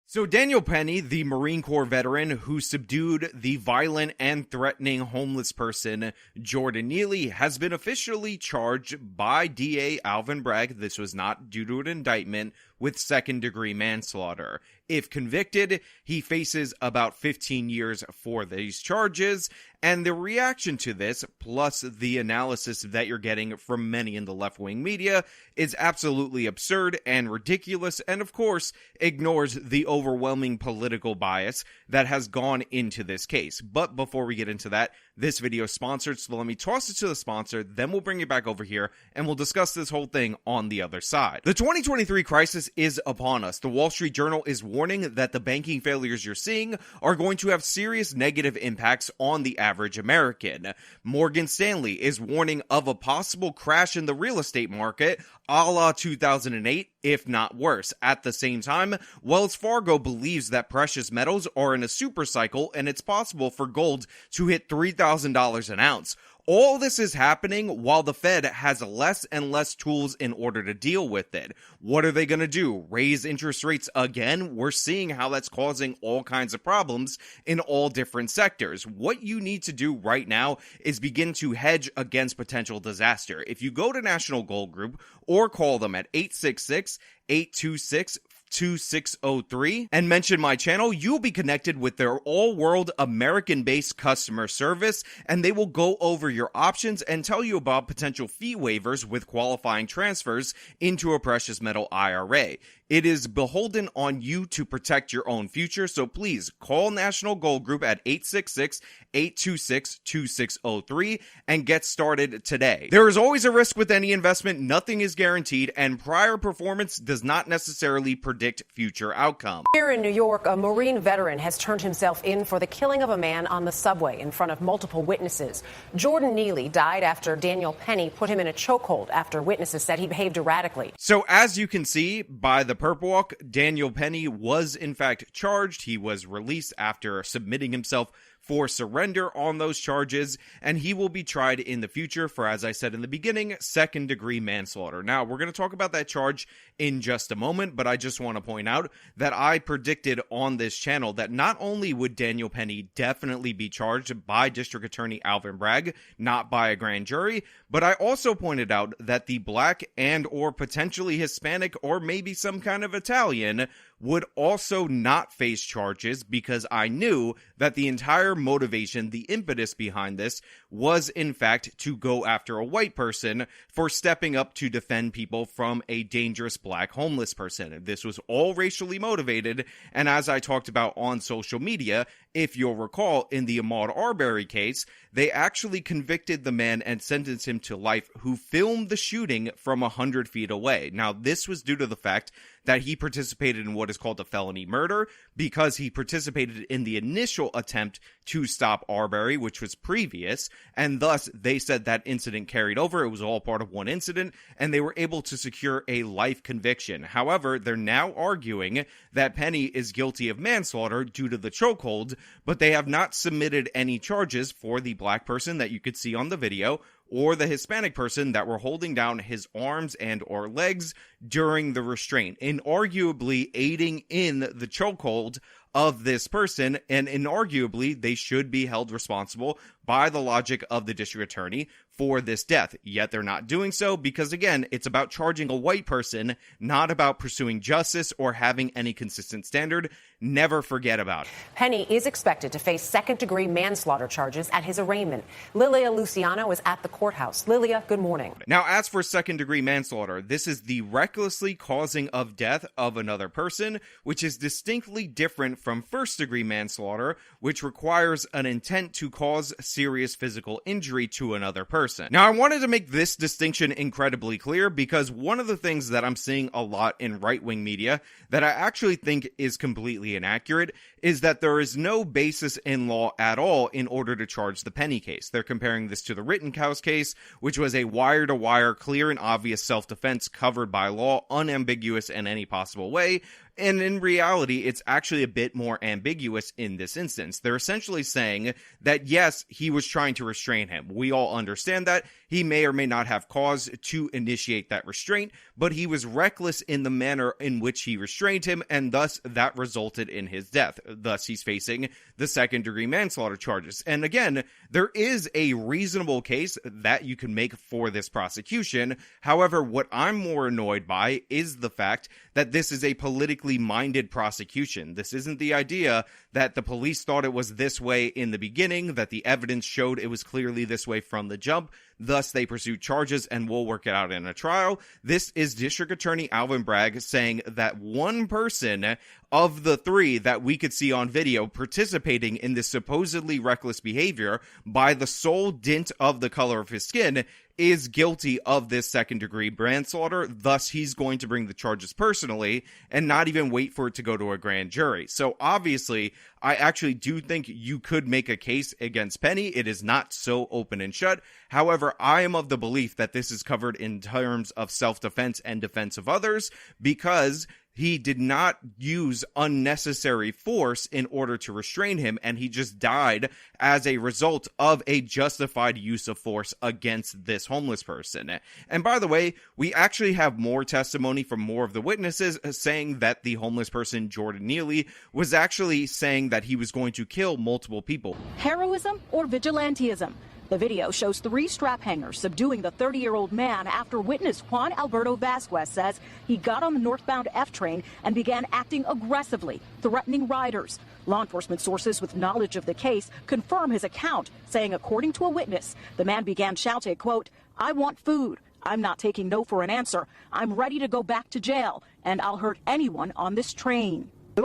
So Daniel Penny, the Marine Corps veteran who subdued the violent and threatening homeless person Jordan Neely, has been officially charged by DA Alvin Bragg, this was not due to an indictment, with second-degree manslaughter. If convicted, he faces about 15 years for these charges, and the reaction to this, plus the analysis that you're getting from many in the left-wing media, is absolutely absurd and ridiculous, and of course, ignores the overwhelming political bias that has gone into this case. But before we get into that, this video is sponsored, so let me toss it to the sponsor, then we'll bring it back over here, and we'll discuss this whole thing on the other side. The 2023 crisis is upon us. The Wall Street Journal is warning that the banking failures you're seeing are going to have serious negative impacts on the average American. Morgan Stanley is warning of a possible crash in the real estate market, a la 2008, if not worse. At the same time, Wells Fargo believes that precious metals are in a super cycle and it's possible for gold to hit $3,000 an ounce. All this is happening while the Fed has less and less tools in order to deal with it. What are they going to do? Raise interest rates again? We're seeing how that's causing all kinds of problems in all different sectors. What you need to do right now is begin to hedge against potential disaster. If you go to National Gold Group or call them at 866-826 2603 and mention my channel, you'll be connected with their all-world American-based customer service, and they will go over your options and tell you about potential fee waivers with qualifying transfers into a precious metal IRA. It is beholden on you to protect your own future, so please call National Gold Group at 866-826-2603 and get started today. There is always a risk with any investment, nothing is guaranteed, and prior performance does not necessarily predict future outcome. Here in New York, a Marine veteran has turned himself in for the killing of a man on the subway in front of multiple witnesses. Jordan Neely died after Daniel Penny put him in a chokehold after witnesses said he behaved erratically. So as you can see by the Perp Walk, Daniel Penny was in fact charged. He was released after submitting himself for surrender on those charges, and he will be tried in the future for, as I said in the beginning, second-degree manslaughter. Now, we're going to talk about that charge in just a moment, but I just want to point out that I predicted on this channel that not only would Daniel Penny definitely be charged by District Attorney Alvin Bragg, not by a grand jury, but I also pointed out that the black and or potentially Hispanic or maybe some kind of Italian would also not face charges, because I knew that the entire motivation, the impetus behind this, was in fact to go after a white person for stepping up to defend people from a dangerous black homeless person. This was all racially motivated, and as I talked about on social media, if you'll recall, in the Ahmaud Arbery case, they actually convicted the man and sentenced him to life who filmed the shooting from 100 feet away. Now, this was due to the fact that he participated in what is called a felony murder, because he participated in the initial attempt to stop Arbery, which was previous, and thus they said that incident carried over. It was all part of one incident, and they were able to secure a life conviction. However, they're now arguing that Penny is guilty of manslaughter due to the chokehold, but they have not submitted any charges for the black person that you could see on the video, or the Hispanic person that were holding down his arms and or legs during the restraint, inarguably aiding in the chokehold of this person, and inarguably they should be held responsible by the logic of the district attorney for this death. Yet they're not doing so because, again, it's about charging a white person, not about pursuing justice or having any consistent standard. Never forget about it. Penny is expected to face second-degree manslaughter charges at his arraignment. Lilia Luciano is at the courthouse. Lilia, good morning. Now, as for second-degree manslaughter, this is the recklessly causing of death of another person, which is distinctly different from first-degree manslaughter, which requires an intent to cause serious physical injury to another person. Now, I wanted to make this distinction incredibly clear because one of the things that I'm seeing a lot in right-wing media that I actually think is completely inaccurate is that there is no basis in law at all in order to charge the Penny case. They're comparing this to the Rittenhouse case, which was a wire-to-wire, clear and obvious self-defense covered by law, unambiguous in any possible way. And in reality, it's actually a bit more ambiguous in this instance. They're essentially saying that, yes, he was trying to restrain him. We all understand that. he may or may not have cause to initiate that restraint, but he was reckless in the manner in which he restrained him, and thus that resulted in his death. Thus, he's facing the second-degree manslaughter charges. And again, there is a reasonable case that you can make for this prosecution. However, what I'm more annoyed by is the fact that this is a politically minded prosecution. This isn't the idea that the police thought it was this way in the beginning, that the evidence showed it was clearly this way from the jump. Thus, they pursued charges and will work it out in a trial. This is District Attorney Alvin Bragg saying that one person of the three that we could see on video participating in this supposedly reckless behavior by the sole dint of the color of his skin is guilty of this second-degree manslaughter. Thus, he's going to bring the charges personally and not even wait for it to go to a grand jury. So, obviously, I actually do think you could make a case against Penny. It is not so open and shut. However, I am of the belief that this is covered in terms of self-defense and defense of others, because he did not use unnecessary force in order to restrain him, and he just died as a result of a justified use of force against this homeless person. And by the way, we actually have more testimony from more of the witnesses saying that the homeless person, Jordan Neely, was actually saying that he was going to kill multiple people. Heroism or vigilantism? The video shows 3 strap hangers subduing the 30-year-old man after witness Juan Alberto Vasquez says he got on the northbound F train and began acting aggressively, threatening riders. Law enforcement sources with knowledge of the case confirm his account, saying according to a witness, the man began shouting, quote, "I want food. I'm not taking no for an answer. I'm ready to go back to jail, and I'll hurt anyone on this train." The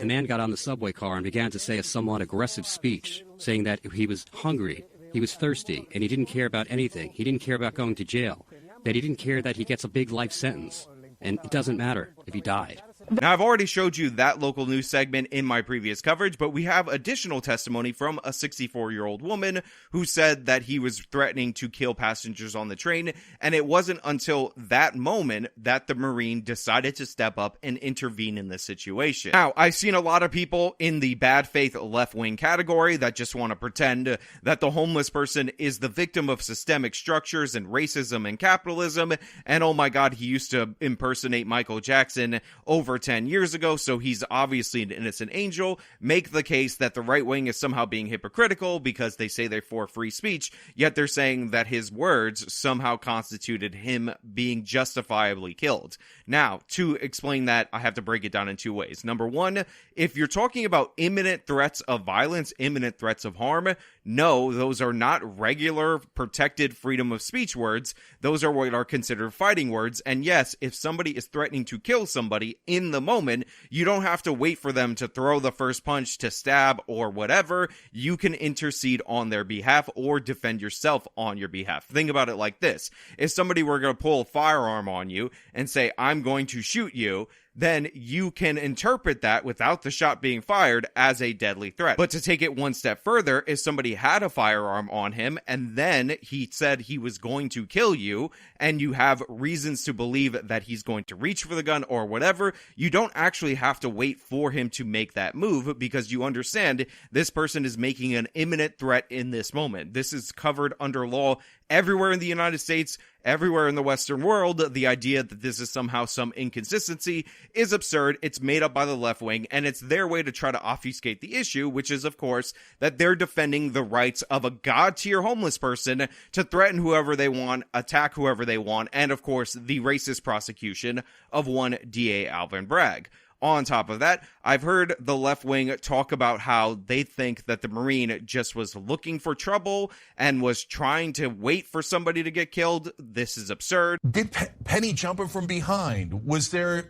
man got on the subway car and began to say a somewhat aggressive speech, saying that he was hungry, he was thirsty, and he didn't care about anything. He didn't care about going to jail, that he didn't care that he gets a big life sentence, and it doesn't matter if he died. Now, I've already showed you that local news segment in my previous coverage, but we have additional testimony from a 64-year-old woman who said that he was threatening to kill passengers on the train, and it wasn't until that moment that the Marine decided to step up and intervene in this situation. Now, I've seen a lot of people in the bad faith left-wing category that just want to pretend that the homeless person is the victim of systemic structures and racism and capitalism, and oh my god, he used to impersonate Michael Jackson over 10 years ago, so he's obviously an innocent angel. Make the case that the right wing is somehow being hypocritical because they say they're for free speech, yet they're saying that his words somehow constituted him being justifiably killed. Now, to explain that, I have to break it down in 2 ways. Number one, if you're talking about imminent threats of violence, imminent threats of harm, no, those are not regular protected freedom of speech words. Those are what are considered fighting words. And yes, if somebody is threatening to kill somebody in the moment, you don't have to wait for them to throw the first punch, to stab, or whatever. You can intercede on their behalf or defend yourself on your behalf. Think about it like this. If somebody were going to pull a firearm on you and say, "I'm going to shoot you," then you can interpret that without the shot being fired as a deadly threat. But to take it one step further, if somebody had a firearm on him and then he said he was going to kill you, and you have reasons to believe that he's going to reach for the gun or whatever, you don't actually have to wait for him to make that move, because you understand this person is making an imminent threat in this moment. This is covered under law everywhere in the United States, everywhere in the Western world. The idea that this is somehow some inconsistency is absurd. It's made up by the left wing, and it's their way to try to obfuscate the issue, which is, of course, that they're defending the rights of a god-tier homeless person to threaten whoever they want, attack whoever they want, and, of course, the racist prosecution of one DA Alvin Bragg. On top of that, I've heard the left wing talk about how they think that the Marine just was looking for trouble and was trying to wait for somebody to get killed. This is absurd. Did Penny jump him from behind? Was there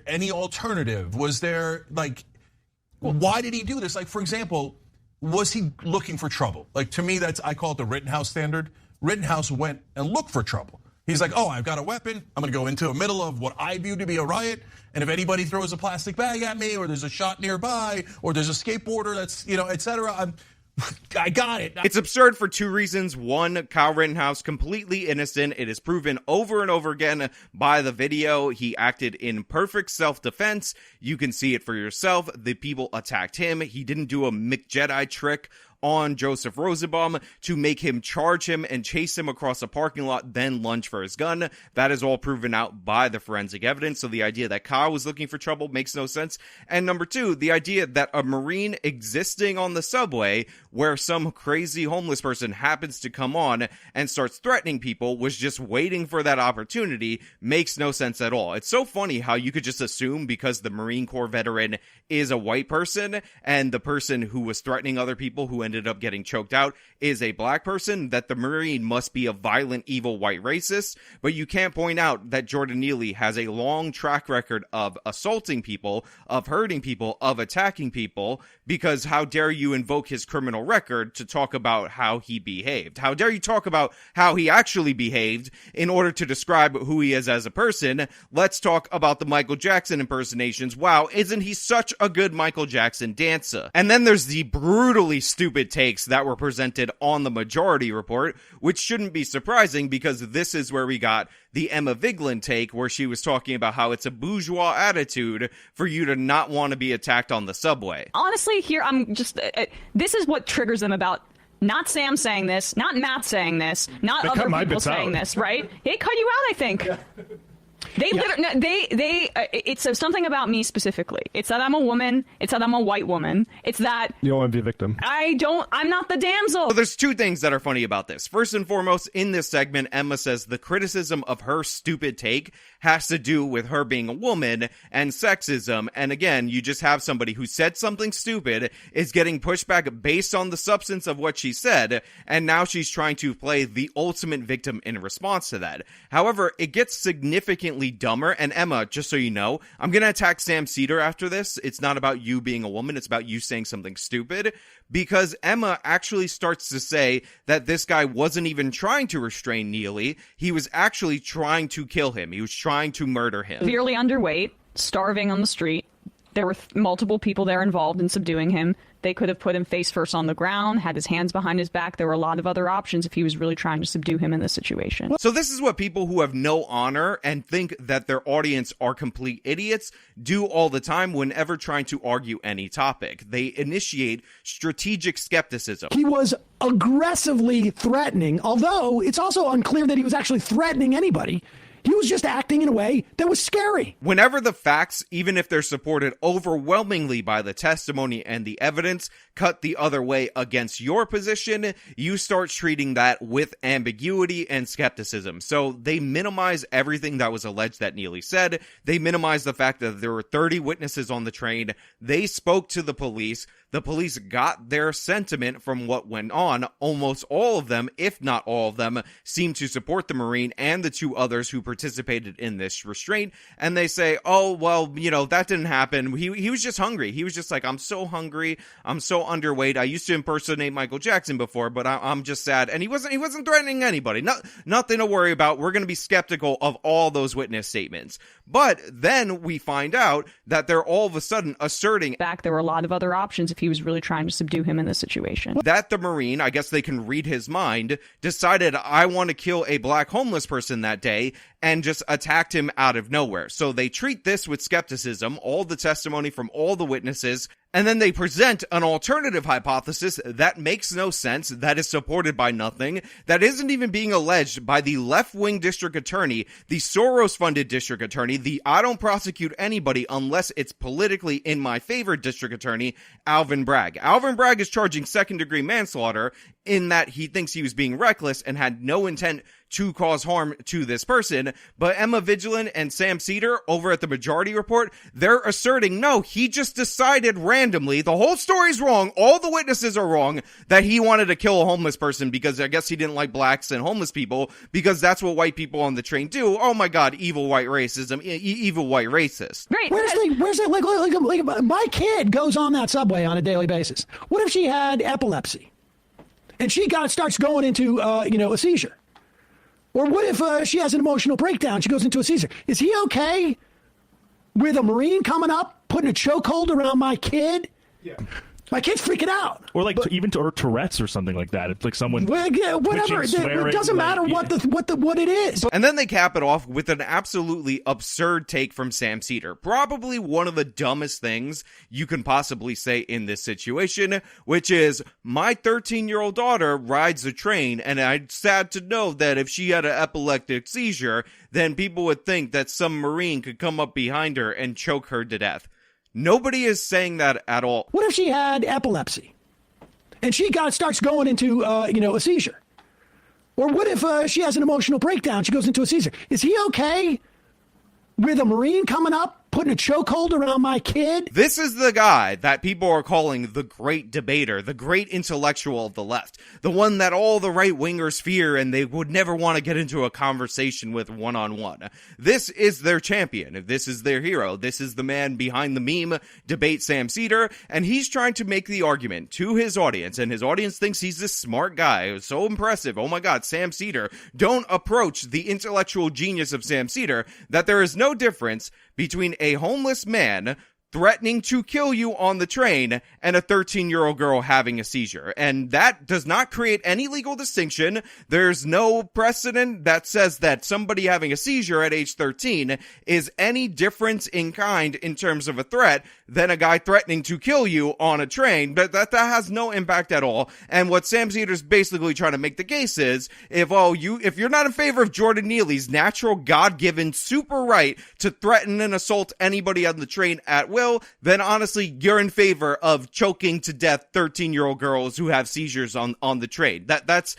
any alternative? Was there, like, why did he do this? Like, for example, was he looking for trouble? Like, to me, I call it the Rittenhouse standard. Rittenhouse went and looked for trouble. He's like, oh, I've got a weapon. I'm gonna go into the middle of what I view to be a riot. And if anybody throws a plastic bag at me, or there's a shot nearby, or there's a skateboarder that's, et cetera, I got it. It's absurd for 2 reasons. One, Kyle Rittenhouse, completely innocent. It is proven over and over again by the video. He acted in perfect self-defense. You can see it for yourself. The people attacked him. He didn't do a McJedi trick on Joseph Rosenbaum to make him charge him and chase him across a parking lot, then lunge for his gun. That is all proven out by the forensic evidence. So the idea that Kyle was looking for trouble makes no sense. And number two, the idea that a Marine existing on the subway where some crazy homeless person happens to come on and starts threatening people was just waiting for that opportunity makes no sense at all. It's so funny how you could just assume because the Marine Corps veteran is a white person and the person who was threatening other people who ended up getting choked out is a black person, that the Marine must be a violent, evil white racist. But you can't point out that Jordan Neely has a long track record of assaulting people, of hurting people, of attacking people, because how dare you invoke his criminal record to talk about how he behaved? How dare you talk about how he actually behaved in order to describe who he is as a person? Let's talk about the Michael Jackson impersonations. Wow, isn't he such a good Michael Jackson dancer? And then there's the brutally stupid takes that were presented on the Majority Report, which shouldn't be surprising because this is where we got the Emma Vigeland take, where she was talking about how it's a bourgeois attitude for you to not want to be attacked on the subway. Honestly, here, I'm just, this is what triggers them about not Sam saying this, not Matt saying this, not other people saying this, right? It cut you out, I think. Yeah. It's something about me specifically. It's that I'm a woman. It's that I'm a white woman. It's that you don't want to be a victim. I'm not the damsel. So there's two things that are funny about this. First and foremost, in this segment, Emma says the criticism of her stupid take has to do with her being a woman and sexism. And again, you just have somebody who said something stupid, is getting pushed back based on the substance of what she said, and now she's trying to play the ultimate victim in response to that. However, it gets significantly dumber. And Emma, just so you know, I'm going to attack Sam Seder after this. It's not about you being a woman. It's about you saying something stupid, because Emma actually starts to say that this guy wasn't even trying to restrain Neely. He was actually trying to kill him. He was trying to murder him. Severely underweight, starving on the street. There were multiple people there involved in subduing him. They could have put him face first on the ground, had his hands behind his back. There were a lot of other options if he was really trying to subdue him in this situation. So this is what people who have no honor and think that their audience are complete idiots do all the time whenever trying to argue any topic. They initiate strategic skepticism. He was aggressively threatening, although it's also unclear that he was actually threatening anybody. He was just acting in a way that was scary. Whenever the facts, even if they're supported overwhelmingly by the testimony and the evidence, cut the other way against your position, you start treating that with ambiguity and skepticism. So they minimize everything that was alleged that Neely said. They minimize the fact that there were 30 witnesses on the train. They spoke to the police. The police got their sentiment from what went on. Almost all of them, if not all of them, seem to support the Marine and the two others who participated in this restraint. And they say, oh, well, you know, that didn't happen. He was just hungry. He was just like, I'm so hungry. I'm so underweight. I used to impersonate Michael Jackson before, but I'm just sad. And he wasn't threatening anybody. Nothing to worry about. We're going to be skeptical of all those witness statements. But then we find out that they're all of a sudden asserting back there were a lot of other options if he was really trying to subdue him in this situation. That the Marine, I guess they can read his mind, decided I want to kill a black homeless person that day and just attacked him out of nowhere. So they treat this with skepticism, all the testimony from all the witnesses, and then they present an alternative hypothesis that makes no sense, that is supported by nothing, that isn't even being alleged by the left-wing district attorney, the Soros-funded district attorney, the I don't prosecute anybody unless it's politically in my favor district attorney, Alvin Bragg. Alvin Bragg is charging second-degree manslaughter in that he thinks he was being reckless and had no intent to cause harm to this person. But Emma Vigeland and Sam Seder over at the Majority Report, they're asserting, no, he just decided randomly, the whole story's wrong, all the witnesses are wrong, that he wanted to kill a homeless person because I guess he didn't like blacks and homeless people because that's what white people on the train do. Oh my God, evil white racism, evil white racist. Right. Where's it? Like, my kid goes on that subway on a daily basis. What if she had epilepsy and she starts going into, a seizure? Or what if she has an emotional breakdown? She goes into a seizure. Is he okay with a Marine coming up, putting a chokehold around my kid? Yeah. My kid's freaking out. Or like even Tourette's or something like that. It's like someone whatever. It doesn't matter what it is. And then they cap it off with an absolutely absurd take from Sam Seder. Probably one of the dumbest things you can possibly say in this situation, which is, my 13-year-old daughter rides a train, and I'm sad to know that if she had an epileptic seizure, then people would think that some Marine could come up behind her and choke her to death. Nobody is saying that at all. What if she had epilepsy and she starts going into, a seizure? Or what if she has an emotional breakdown? She goes into a seizure. Is he okay with a Marine coming up, putting a chokehold around my kid? This is the guy that people are calling the great debater, the great intellectual of the left, the one that all the right-wingers fear and they would never want to get into a conversation with one-on-one. This is their champion. This is their hero. This is the man behind the meme, Debate Sam Seder, and he's trying to make the argument to his audience, and his audience thinks he's this smart guy. It's so impressive. Oh my God, Sam Seder. Don't approach the intellectual genius of Sam Seder, that there is no difference between a homeless man threatening to kill you on the train and a 13-year-old girl having a seizure. And that does not create any legal distinction. There's no precedent that says that somebody having a seizure at age 13 is any difference in kind in terms of a threat than a guy threatening to kill you on a train. But that has no impact at all. And what Sam Seder's basically trying to make the case is, if you're not in favor of Jordan Neely's natural, God-given, super right to threaten and assault anybody on the train at will, then honestly, you're in favor of choking to death 13-year-old girls who have seizures on the train. That's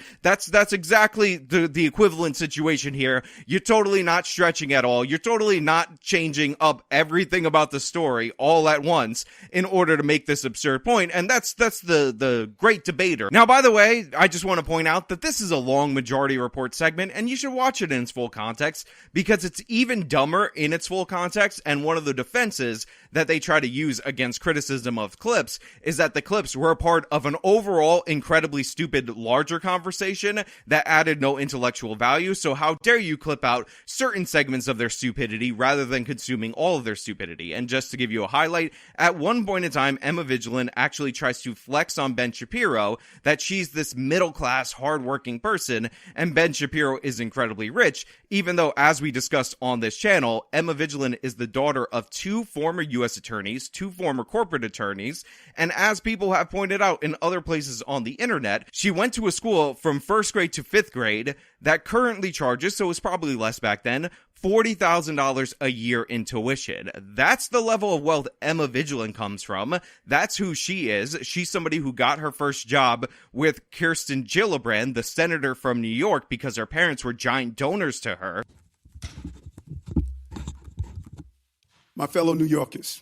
exactly the equivalent situation here. You're totally not stretching at all. You're totally not changing up everything about the story all at once in order to make this absurd point. And that's the great debater. Now, by the way, I just want to point out that this is a long Majority Report segment, and you should watch it in its full context, because it's even dumber in its full context. And one of the defenses that they try to use against criticism of clips is that the clips were a part of an overall incredibly stupid larger conversation that added no intellectual value. So how dare you clip out certain segments of their stupidity rather than consuming all of their stupidity? And just to give you a highlight, at one point in time, Emma Vigilant actually tries to flex on Ben Shapiro that she's this middle-class, hardworking person, and Ben Shapiro is incredibly rich, even though, as we discussed on this channel, Emma Vigilant is the daughter of two former U.S. attorneys, two former corporate attorneys, and as people have pointed out in other places on the internet, she went to a school from 1st grade to 5th grade that currently charges, so it was probably less back then, $40,000 a year in tuition. That's the level of wealth Emma Vigilant comes from. That's who she is. She's somebody who got her first job with Kirsten Gillibrand, the senator from New York, because her parents were giant donors to her. My fellow New Yorkers,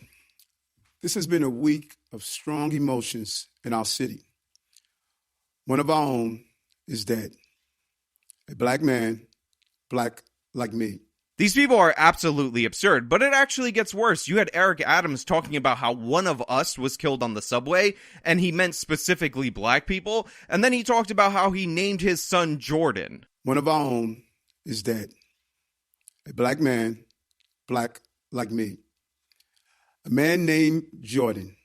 this has been a week of strong emotions in our city. One of our own is dead. A black man, black like me. These people are absolutely absurd, but it actually gets worse. You had Eric Adams talking about how one of us was killed on the subway, and he meant specifically black people, and then he talked about how he named his son Jordan. One of our own is dead. A black man, black like me. A man named Jordan.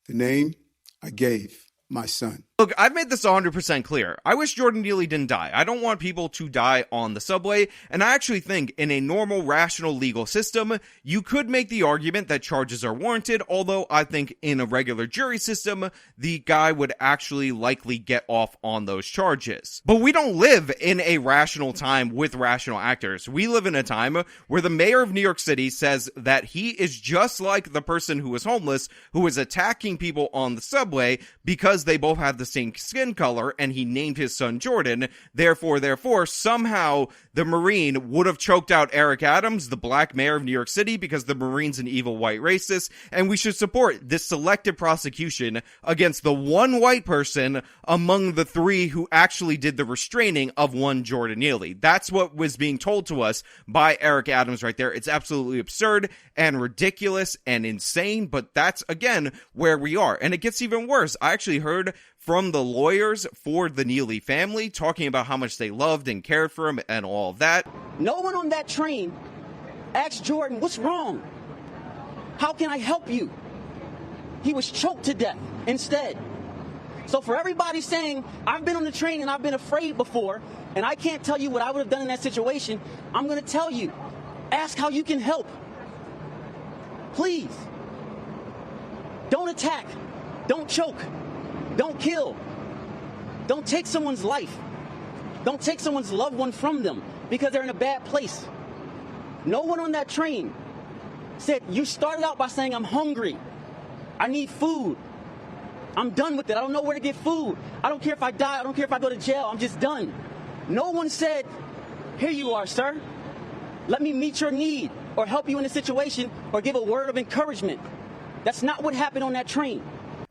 The name I gave my son. Look, I've made this 100% clear. I wish Jordan Neely didn't die. I don't want people to die on the subway, and I actually think in a normal, rational legal system, you could make the argument that charges are warranted, although I think in a regular jury system, the guy would actually likely get off on those charges. But we don't live in a rational time with rational actors. We live in a time where the mayor of New York City says that he is just like the person who was homeless, who was attacking people on the subway because they both had the same skin color, and he named his son Jordan. Therefore, somehow the Marine would have choked out Eric Adams, the black mayor of New York City, because the Marine's an evil white racist, and we should support this selective prosecution against the one white person among the three who actually did the restraining of one Jordan Neely. That's what was being told to us by Eric Adams right there. It's absolutely absurd and ridiculous and insane, but that's, again, where we are. And it gets even worse. I actually heard from the lawyers for the Neely family talking about how much they loved and cared for him and all of that. No one on that train asked Jordan, what's wrong? How can I help you? He was choked to death. instead. So for everybody saying, I've been on the train and I've been afraid before, and I can't tell you what I would have done in that situation, I'm going to tell you. Ask how you can help. Please. Don't attack. Don't choke. Don't kill. Don't take someone's life. Don't take someone's loved one from them because they're in a bad place. No one on that train said, you started out by saying, I'm hungry. I need food. I'm done with it. I don't know where to get food. I don't care if I die. I don't care if I go to jail. I'm just done. No one said, here you are, sir. Let me meet your need or help you in a situation or give a word of encouragement. That's not what happened on that train.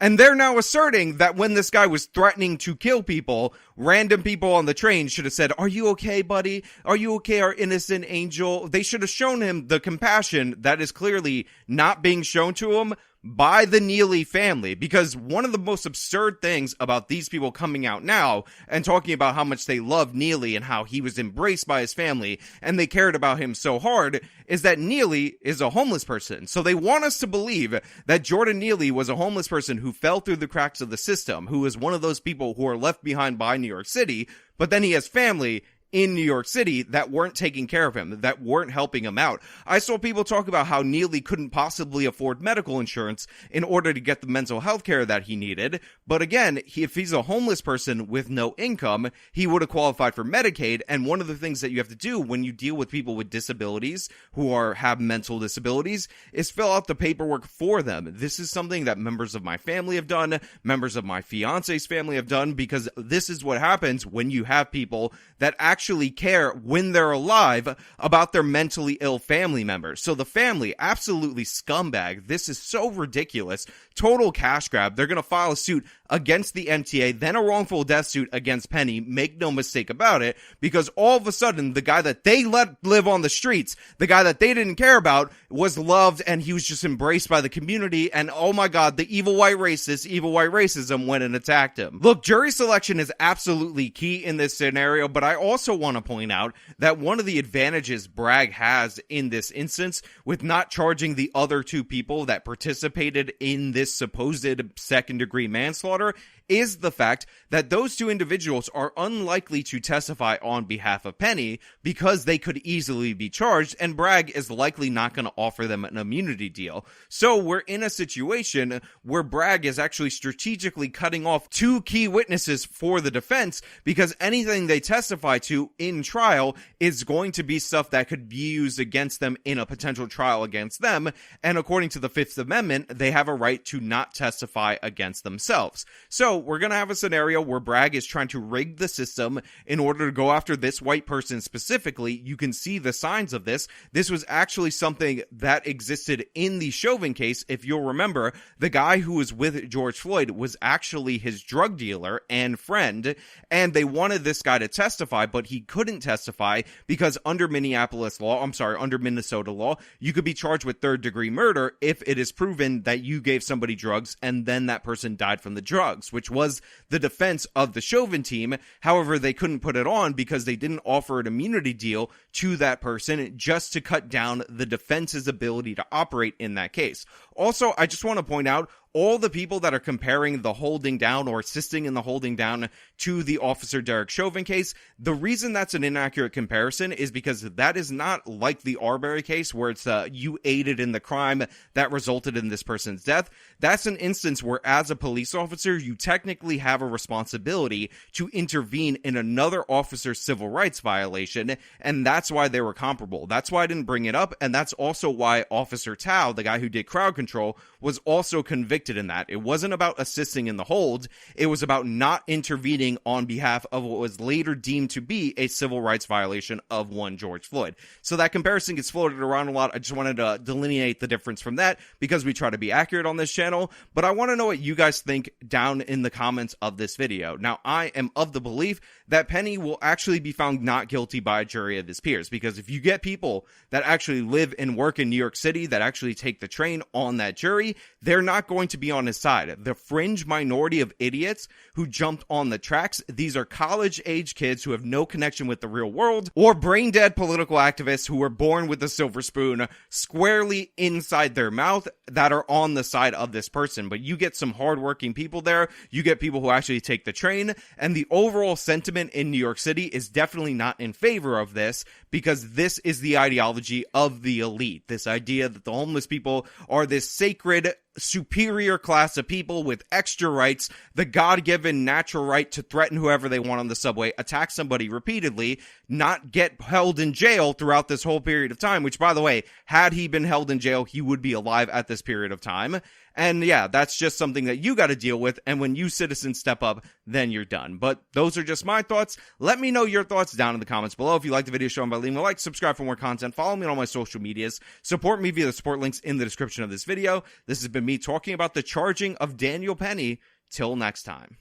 And they're now asserting that when this guy was threatening to kill people, random people on the train should have said, are you okay, buddy? Are you okay, our innocent angel? They should have shown him the compassion that is clearly not being shown to him by the Neely family, because one of the most absurd things about these people coming out now and talking about how much they love Neely and how he was embraced by his family and they cared about him so hard is that Neely is a homeless person. So they want us to believe that Jordan Neely was a homeless person who fell through the cracks of the system, who is one of those people who are left behind by New York City, but then he has family in New York City that weren't taking care of him, that weren't helping him out. I saw people talk about how Neely couldn't possibly afford medical insurance in order to get the mental health care that he needed. But again, if he's a homeless person with no income, he would have qualified for Medicaid. And one of the things that you have to do when you deal with people with disabilities who have mental disabilities is fill out the paperwork for them. This is something that members of my family have done, members of my fiance's family have done, because this is what happens when you have people that actually care when they're alive about their mentally ill family members. So the family, absolutely scumbag. This is so ridiculous. Total cash grab. They're going to file a suit against the MTA, then a wrongful death suit against Penny. Make no mistake about it, because all of a sudden, the guy that they let live on the streets, the guy that they didn't care about, was loved and he was just embraced by the community. And oh my God, the evil white racism went and attacked him. Look, jury selection is absolutely key in this scenario, but I also want to point out that one of the advantages Bragg has in this instance with not charging the other two people that participated in this supposed second-degree manslaughter is the fact that those two individuals are unlikely to testify on behalf of Penny because they could easily be charged, and Bragg is likely not going to offer them an immunity deal. So we're in a situation where Bragg is actually strategically cutting off two key witnesses for the defense, because anything they testify to in trial is going to be stuff that could be used against them in a potential trial against them, and according to the Fifth Amendment, they have a right to not testify against themselves. So we're going to have a scenario where Bragg is trying to rig the system in order to go after this white person specifically. You can see the signs of this. This was actually something that existed in the Chauvin case. If you'll remember, the guy who was with George Floyd was actually his drug dealer and friend, and they wanted this guy to testify, but he couldn't testify because under under Minnesota law, you could be charged with third-degree murder if it is proven that you gave somebody drugs and then that person died from the drugs, which was the defense of the Chauvin team. However, they couldn't put it on because they didn't offer an immunity deal to that person just to cut down the defense's ability to operate in that case. Also, I just want to point out, all the people that are comparing the holding down or assisting in the holding down to the Officer Derek Chauvin case, the reason that's an inaccurate comparison is because that is not like the Arbery case where it's you aided in the crime that resulted in this person's death. That's an instance where as a police officer, you technically have a responsibility to intervene in another officer's civil rights violation, and that's why they were comparable. That's why I didn't bring it up, and that's also why Officer Tao, the guy who did crowd control, was also convicted in that. It wasn't about assisting in the hold, it was about not intervening on behalf of what was later deemed to be a civil rights violation of one George Floyd. So that comparison gets floated around a lot. I just wanted to delineate the difference from that because we try to be accurate on this channel, but I want to know what you guys think down in the comments of this video. Now, I am of the belief that Penny will actually be found not guilty by a jury of his peers, because if you get people that actually live and work in New York City that actually take the train on that jury, they're not going to to be on his side. The fringe minority of idiots who jumped on the tracks, these are college-age kids who have no connection with the real world, or brain-dead political activists who were born with a silver spoon squarely inside their mouth that are on the side of this person. But you get some hardworking people there, you get people who actually take the train, and the overall sentiment in New York City is definitely not in favor of this, because this is the ideology of the elite. This idea that the homeless people are this sacred, superior class of people with extra rights, the God-given natural right to threaten whoever they want on the subway, attack somebody repeatedly, not get held in jail throughout this whole period of time, which, by the way, had he been held in jail, he would be alive at this period of time. And yeah, that's just something that you got to deal with. And when you citizens step up, then you're done. But those are just my thoughts. Let me know your thoughts down in the comments below. If you like the video, show them by leaving a like, subscribe for more content, follow me on all my social medias, support me via the support links in the description of this video. This has been me talking about the charging of Daniel Penny. Till next time.